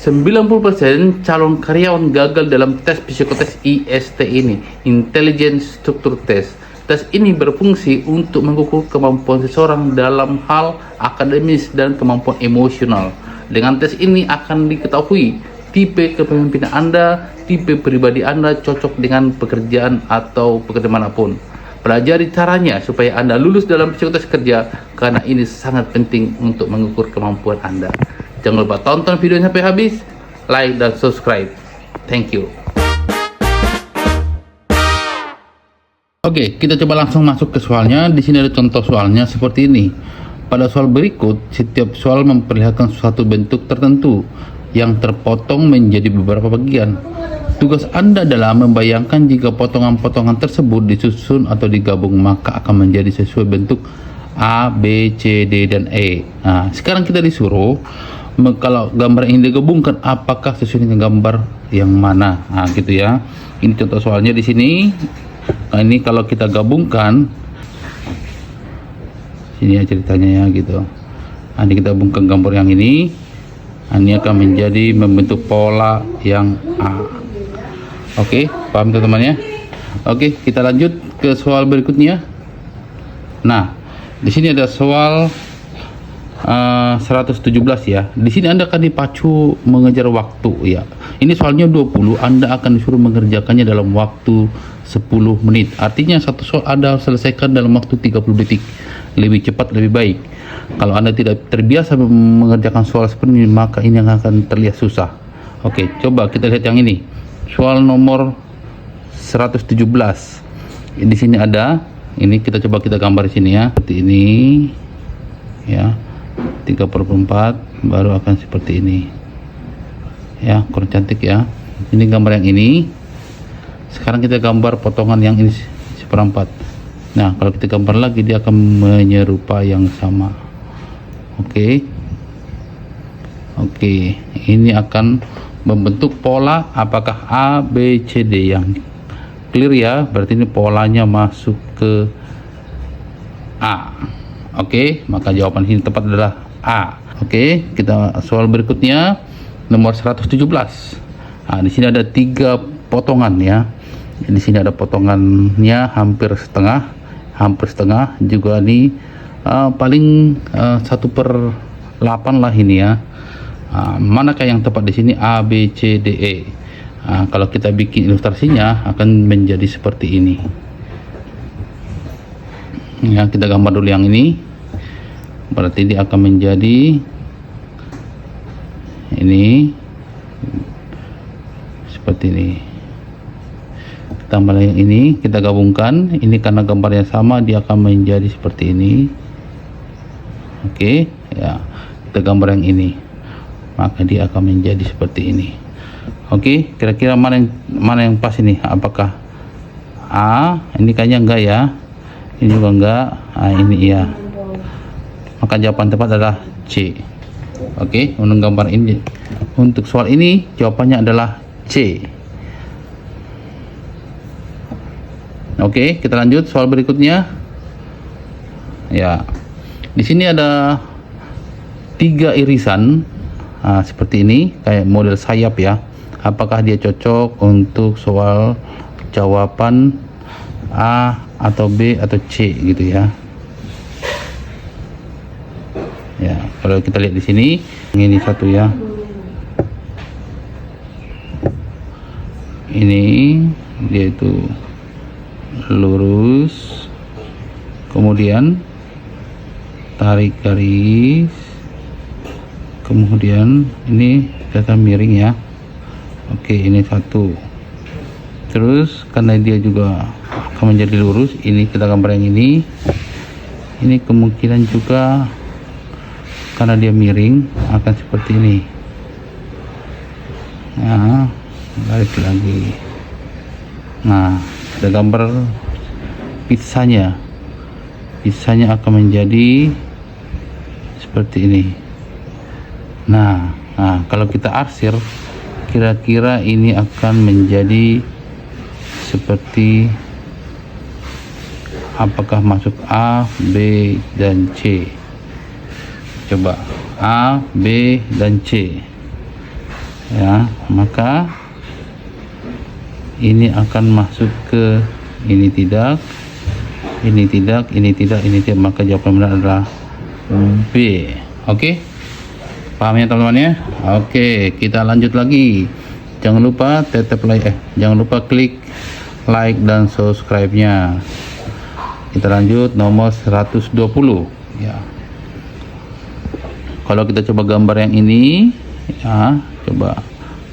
90% calon karyawan gagal dalam tes psikotes IST ini, Intelligence Structure Test. Tes ini berfungsi untuk mengukur kemampuan seseorang dalam hal akademis dan kemampuan emosional. Dengan tes ini akan diketahui tipe kepemimpinan Anda, tipe pribadi Anda cocok dengan pekerjaan atau pekerjaan manapun. Pelajari caranya supaya Anda lulus dalam psikotes kerja, karena ini sangat penting untuk mengukur kemampuan Anda. Jangan lupa tonton videonya sampai habis, like dan subscribe. Thank you. Oke, kita coba langsung masuk ke soalnya. Di sini ada contoh soalnya seperti ini. Pada soal berikut, setiap soal memperlihatkan suatu bentuk tertentu yang terpotong menjadi beberapa bagian. Tugas Anda adalah membayangkan jika potongan-potongan tersebut disusun atau digabung, maka akan menjadi sesuai bentuk A, B, C, D, dan E. Nah, sekarang kita disuruh kalau gambar ini digabungkan, apakah sesuai dengan gambar yang mana? Nah, gitu ya. Ini contoh soalnya di sini. Nah, ini kalau kita gabungkan, sini ya ceritanya ya gitu. Nah, ini kita gabungkan gambar yang ini. Nah, ini akan menjadi membentuk pola yang A. Oke, paham teman-teman ya? Oke, kita lanjut ke soal berikutnya. Nah, di sini ada soal 117 ya. Di sini Anda akan dipacu mengejar waktu ya. Ini soalnya 20, Anda akan disuruh mengerjakannya dalam waktu 10 menit. Artinya satu soal Anda harus selesaikan dalam waktu 30 detik. Lebih cepat lebih baik. Kalau Anda tidak terbiasa mengerjakan soal seperti ini, maka ini akan terlihat susah. Oke, coba kita lihat yang ini. Soal nomor 117. Di sini ada, ini kita coba kita gambar di sini ya. Seperti ini. Ya. 3/4 baru akan seperti ini ya, kurang cantik ya. Ini gambar yang ini. Sekarang kita gambar potongan yang ini 1/4. Nah, kalau kita gambar lagi dia akan menyerupai yang sama. Oke, ini akan membentuk pola apakah A, B, C, D yang clear ya. Berarti ini polanya masuk ke A. Oke, maka jawaban sini tepat adalah A. Oke, kita soal berikutnya nomor 117. Nah, di sini ada 3 potongan ya. Di sini ada potongannya hampir setengah juga nih, paling 1/8 lah ini ya. Manakah yang tepat di sini? A, B, C, D, E. Kalau kita bikin ilustrasinya akan menjadi seperti ini. Ya, kita gambar dulu yang ini. Berarti dia akan menjadi ini seperti ini. Tambah yang ini, kita gabungkan. Ini karena gambarnya sama, dia akan menjadi seperti ini. Oke, ya. Kita gambar yang ini, maka dia akan menjadi seperti ini. Oke, kira-kira mana yang pas ini? Apakah A? Ini kayaknya enggak ya. Ini juga enggak. Ini iya. Maka jawaban tepat adalah C. Oke, untuk gambar ini, untuk soal ini jawabannya adalah C. Oke, kita lanjut soal berikutnya. Ya, di sini ada 3 irisan seperti ini, kayak model sayap ya. Apakah dia cocok untuk soal jawaban A atau B atau C gitu ya? Ya, kalau kita lihat di sini, ini satu ya. Ini dia itu lurus, kemudian tarik garis, kemudian ini kelihatan miring ya. Oke, ini satu. Terus karena dia juga akan menjadi lurus, ini kita gambar yang ini. Ini kemungkinan juga karena dia miring akan seperti ini. Nah, balik lagi. Nah, kita gambar pizzanya. Pizzanya akan menjadi seperti ini. Nah, kalau kita arsir, kira-kira ini akan menjadi seperti apakah masuk A, B, dan C. Coba A, B, dan C. ya, maka ini akan masuk ke ini tidak, ini tidak, ini tidak, ini tidak, maka jawaban benar adalah B. Oke, paham ya teman-teman ya? Oke, kita lanjut lagi. Jangan lupa jangan lupa klik like dan subscribe-nya. Kita lanjut nomor 120 ya. Kalau kita coba gambar yang ini ya, coba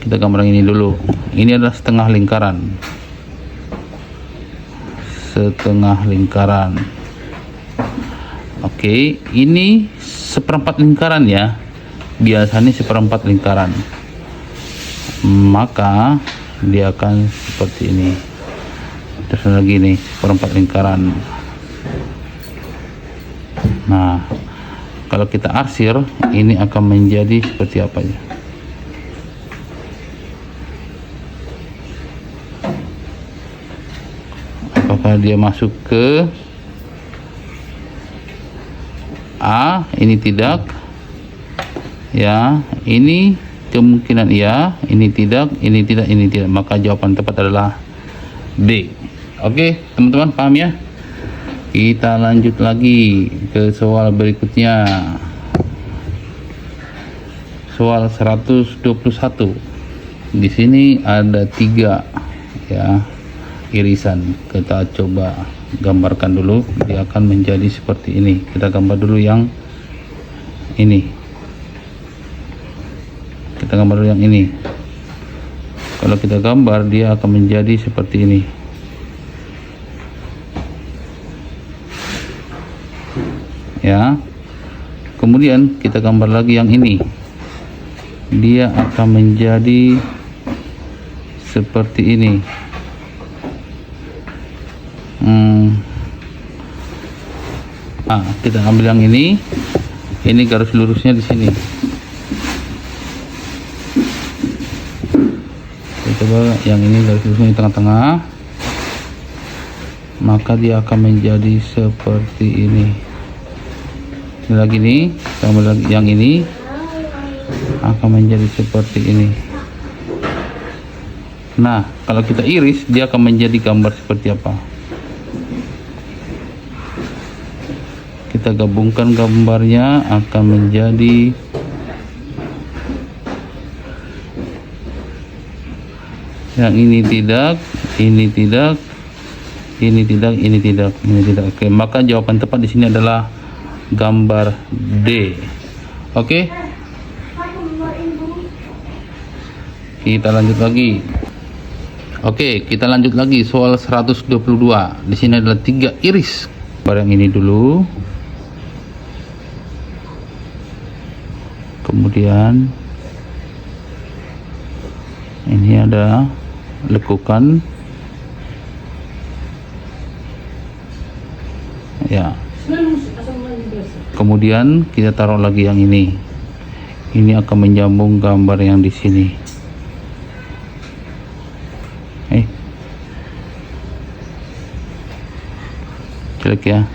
kita gambar yang ini dulu. Ini adalah setengah lingkaran. Oke, ini seperempat lingkaran ya, biasanya seperempat lingkaran, maka dia akan seperti ini. Terus lagi nih seperempat lingkaran. Nah, kalau kita arsir, ini akan menjadi seperti apa ya? Apakah dia masuk ke A? Ini tidak ya, ini kemungkinan iya, ini tidak, ini tidak, ini tidak, maka jawaban tepat adalah D. Oke teman-teman, paham ya? Kita lanjut lagi ke soal berikutnya, soal 121. Di sini ada 3 ya irisan. Kita coba gambarkan dulu, dia akan menjadi seperti ini. Kita gambar dulu yang ini, kita gambar dulu yang ini. Kalau kita gambar, dia akan menjadi seperti ini ya. Kemudian kita gambar lagi yang ini, dia akan menjadi seperti ini. Kita ambil yang ini garis lurusnya di sini. Kita coba yang ini garis lurusnya di tengah-tengah, maka dia akan menjadi seperti ini. Ini lagi nih, kita ambil lagi yang ini akan menjadi seperti ini. Nah, kalau kita iris, dia akan menjadi gambar seperti apa? Kita gabungkan gambarnya, akan menjadi yang ini tidak, ini tidak, ini tidak, ini tidak, ini tidak. Oke, maka jawaban tepat di sini adalah gambar D. Oke, kita lanjut lagi. Oke, kita lanjut lagi soal 122. Di sini adalah 3 iris. Gambar yang ini dulu. Kemudian ini ada lekukan ya. Kemudian kita taruh lagi yang ini. Ini akan menyambung gambar yang di sini. Jelek ya.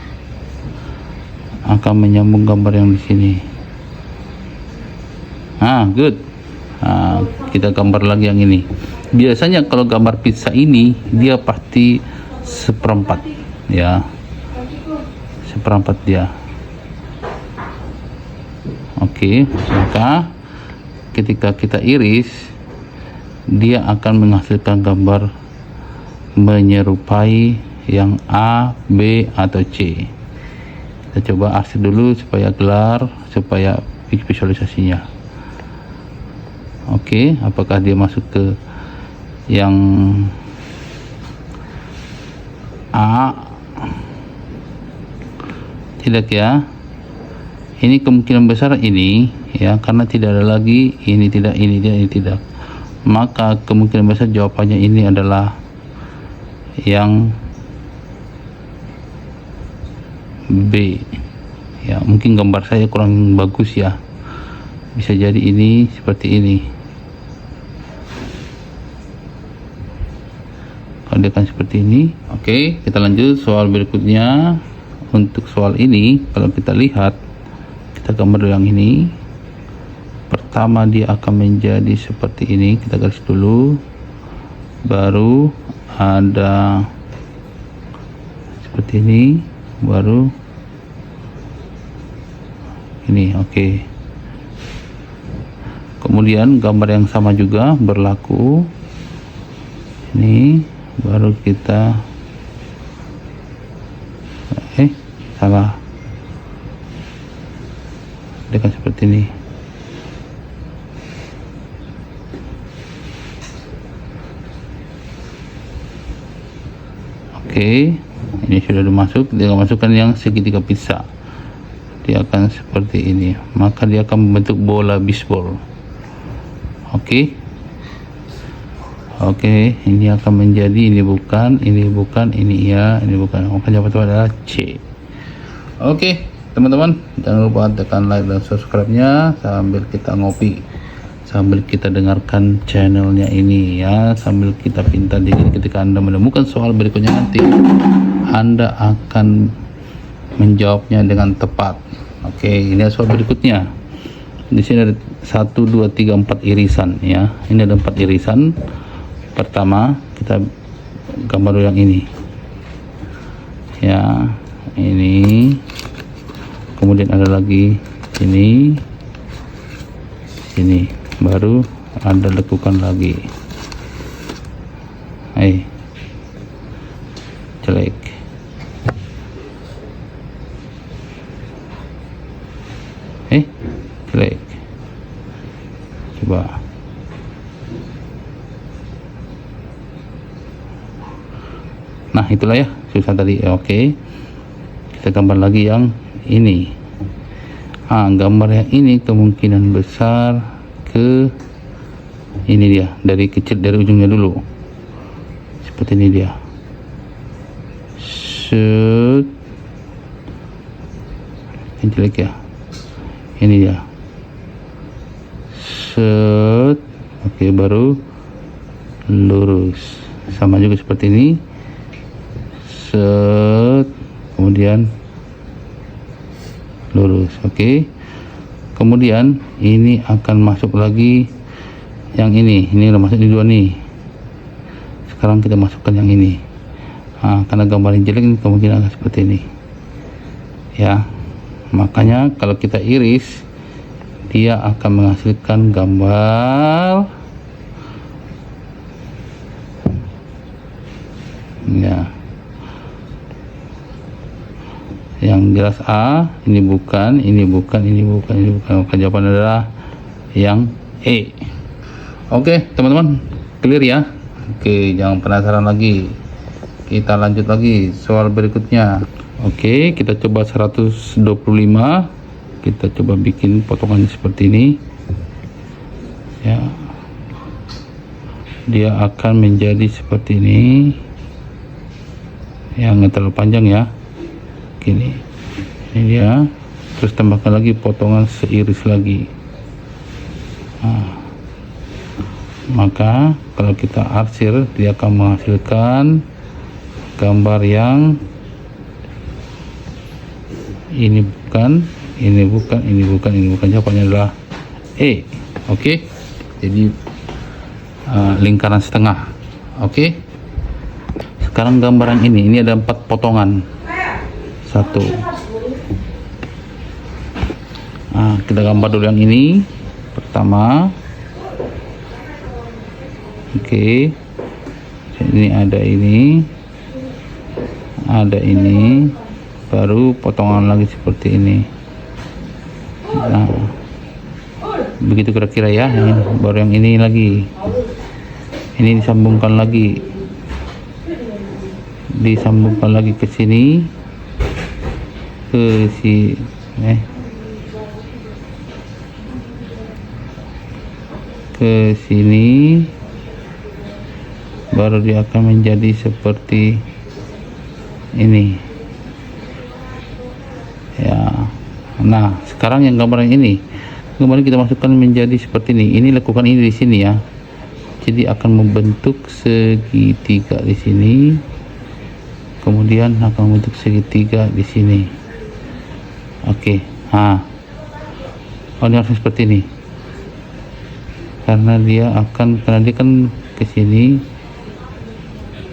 Akan menyambung gambar yang di sini. Good. Kita gambar lagi yang ini. Biasanya kalau gambar pizza ini, dia pasti seperempat ya, seperempat dia. Oke, maka ketika kita iris, dia akan menghasilkan gambar menyerupai yang A, B, atau C. Kita coba arsir dulu supaya gelar, supaya visualisasinya. Oke, apakah dia masuk ke yang A? Tidak ya. Ini kemungkinan besar ini ya, karena tidak ada lagi ini tidak, ini tidak, ini tidak. Maka kemungkinan besar jawabannya ini adalah yang B ya. Mungkin gambar saya kurang bagus ya, bisa jadi ini seperti ini. Kalau dia kan seperti ini. Oke, kita lanjut soal berikutnya. Untuk soal ini, kalau kita lihat, kita gambar yang ini pertama dia akan menjadi seperti ini. Kita garis dulu, baru ada seperti ini, baru ini. Oke. Kemudian gambar yang sama juga berlaku, ini baru kita salah, dengan seperti ini. Oke, ini sudah dimasuk. Dia akan masukkan yang segitiga pizza, dia akan seperti ini, maka dia akan membentuk bola bisbol. Oke, ini akan menjadi, ini bukan, ini iya, ini bukan, maka jawaban itu adalah C. Oke, teman-teman, jangan lupa tekan like dan subscribe nya sambil kita ngopi, sambil kita dengarkan channelnya ini ya, sambil kita pintar dikit. Ketika Anda menemukan soal berikutnya, nanti Anda akan menjawabnya dengan tepat. Oke, ini soal berikutnya. Di sini ada 1, 2, 3, 4 irisan ya. Ini ada 4 irisan. Pertama kita gambar yang ini ya, ini. Kemudian ada lagi ini, sini, baru Anda lekukan lagi. Jelek. Jelek. Coba. Nah, itulah ya, susah tadi. Oke. Kita gambar lagi yang ini. Gambar yang ini kemungkinan besar ke ini dia, dari kecil, dari ujungnya dulu. Seperti ini dia. Set. Ini jelek ya. Ini dia. Set. Oke, baru lurus. Sama juga seperti ini. Set. Kemudian lurus. Oke. Kemudian ini akan masuk lagi yang ini. Ini udah masuk di dua nih. Sekarang kita masukkan yang ini. Karena gambar yang jelek ini kemungkinan akan seperti ini. Ya. Makanya kalau kita iris, dia akan menghasilkan gambar ya, yang jelas A. Ini bukan, ini bukan, ini bukan, ini bukan. Maka jawaban adalah yang E. Oke, teman-teman, clear ya. Oke, jangan penasaran lagi, kita lanjut lagi soal berikutnya. Oke, kita coba 125. Kita coba bikin potongannya seperti ini ya. Dia akan menjadi seperti ini, yang nggak terlalu panjang ya. Gini, ini dia. Terus tambahkan lagi potongan seiris lagi. Maka kalau kita arsir, dia akan menghasilkan gambar yang ini bukan, ini bukan, ini bukan, ini bukan. Jawabannya adalah E. Oke, jadi lingkaran setengah. Oke, sekarang gambaran ini ada 4 potongan. 1. Kita gambar dulu yang ini pertama. Oke, ini ada ini, ada ini, baru potongan lagi seperti ini. Nah, begitu kira-kira ya. Ini baru yang ini lagi, ini disambungkan lagi, ke sini, ke sini, baru dia akan menjadi seperti ini ya. Nah, sekarang yang gambaran ini, kembali kita masukkan menjadi seperti ini. Ini lakukan ini di sini ya. Jadi akan membentuk segitiga di sini, kemudian akan membentuk segitiga di sini. Oke. Oh, ini harus seperti ini. karena dia kan ke sini,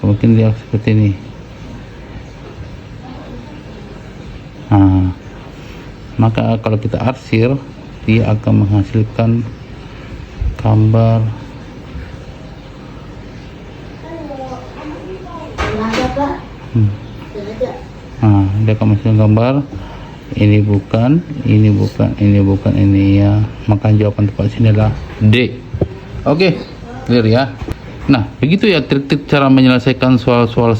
mungkin dia seperti ini. Nah, maka kalau kita arsir, dia akan menghasilkan gambar nah, dia akan menghasilkan gambar ini bukan, ini ya. Maka jawaban tepat sini adalah D. Oke, clear ya. Nah, begitu ya trik-trik cara menyelesaikan soal-soal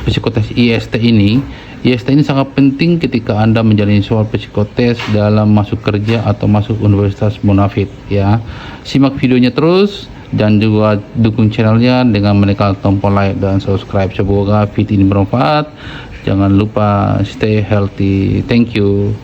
psikotes IST ini. IST ini sangat penting ketika Anda menjalani soal psikotes dalam masuk kerja atau masuk Universitas Bonafit ya. Simak videonya terus dan juga dukung channelnya dengan menekan tombol like dan subscribe. Semoga video ini bermanfaat. Jangan lupa stay healthy. Thank you.